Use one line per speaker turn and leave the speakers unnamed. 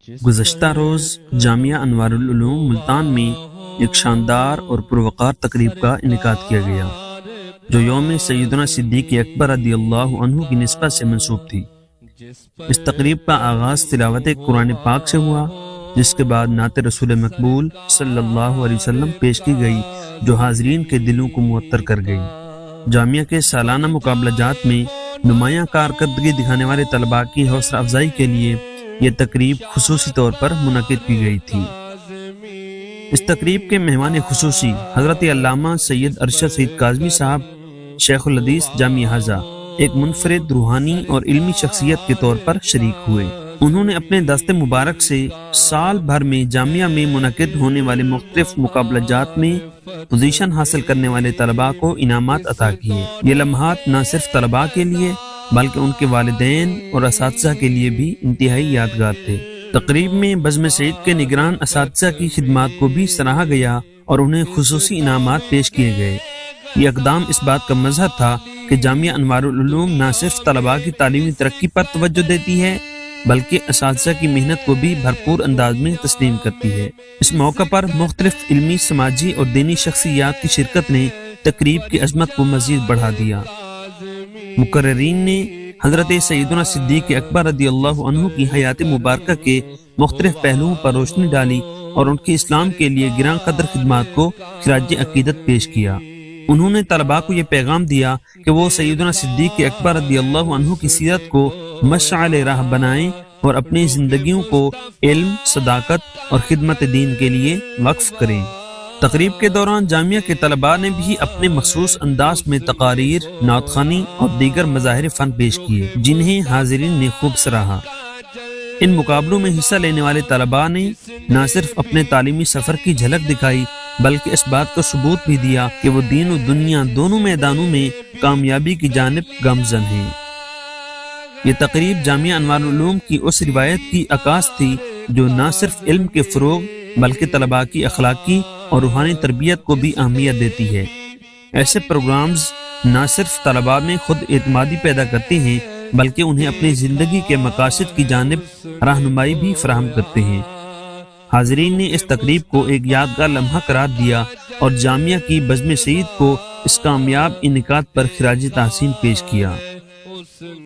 گزشتہ روز جامعہ انوار العلوم ملتان میں ایک شاندار اور پروقار تقریب کا انعقاد کیا گیا جو یوم سیدنا صدیق اکبر رضی اللہ عنہ کی نسبت سے منسوب تھی۔ اس تقریب کا آغاز تلاوت قرآن پاک سے ہوا، جس کے بعد نعت رسول مقبول صلی اللہ علیہ وسلم پیش کی گئی جو حاضرین کے دلوں کو معطر کر گئی۔ جامعہ کے سالانہ مقابلہ جات میں نمایاں کارکردگی دکھانے والے طلباء کی حوصلہ افزائی کے لیے یہ تقریب خصوصی طور پر منعقد کی گئی تھی۔ اس تقریب کے مہمان خصوصی حضرت علامہ سید ارشد سعید کاظمی صاحب شیخ الحدیث جامعہ ہزہ ایک منفرد روحانی اور علمی شخصیت کے طور پر شریک ہوئے۔ انہوں نے اپنے دست مبارک سے سال بھر میں جامعہ میں منعقد ہونے والے مختلف مقابلہ جات میں پوزیشن حاصل کرنے والے طلباء کو انعامات عطا کیے۔ یہ لمحات نہ صرف طلباء کے لیے بلکہ ان کے والدین اور اساتذہ کے لیے بھی انتہائی یادگار تھے۔ تقریب میں بزم سعید کے نگران اساتذہ کی خدمات کو بھی سراہا گیا اور انہیں خصوصی انعامات پیش کیے گئے۔ یہ اقدام اس بات کا مظہر تھا کہ جامعہ انوار العلوم نہ صرف طلباء کی تعلیمی ترقی پر توجہ دیتی ہے بلکہ اساتذہ کی محنت کو بھی بھرپور انداز میں تسلیم کرتی ہے۔ اس موقع پر مختلف علمی، سماجی اور دینی شخصیات کی شرکت نے تقریب کی عظمت کو مزید بڑھا دیا۔ مقررین نے حضرت سیدنا صدیق اکبر رضی اللہ عنہ کی حیات مبارکہ کے مختلف پہلوؤں پر روشنی ڈالی اور ان کی اسلام کے لیے گراں قدر خدمات کو خراج عقیدت پیش کیا۔ انہوں نے طلباء کو یہ پیغام دیا کہ وہ سیدنا صدیق اکبر رضی اللہ عنہ کی سیرت کو مشعل راہ بنائیں اور اپنی زندگیوں کو علم، صداقت اور خدمت دین کے لیے وقف کریں۔ تقریب کے دوران جامعہ کے طلباء نے بھی اپنے مخصوص انداز میں تقاریر، نعت خوانی اور دیگر مظاہر فن پیش کیے جنہیں حاضرین نے خوب سراہا۔ ان مقابلوں میں حصہ لینے والے طلباء نے نہ صرف اپنے تعلیمی سفر کی جھلک دکھائی بلکہ اس بات کا ثبوت بھی دیا کہ وہ دین و دنیا دونوں میدانوں میں کامیابی کی جانب گامزن ہیں۔ یہ تقریب جامعہ انوار العلوم کی اس روایت کی عکاس تھی جو نہ صرف علم کے فروغ بلکہ طلباء کی اخلاقی اور روحانی تربیت کو بھی اہمیت دیتی ہے۔ ایسے پروگرامز نہ صرف طلباء میں خود اعتمادی پیدا کرتے ہیں بلکہ انہیں اپنی زندگی کے مقاصد کی جانب رہنمائی بھی فراہم کرتے ہیں۔ حاضرین نے اس تقریب کو ایک یادگار لمحہ قرار دیا اور جامعہ کی بزم سعید کو اس کامیاب انعقاد پر خراج تحسین پیش کیا۔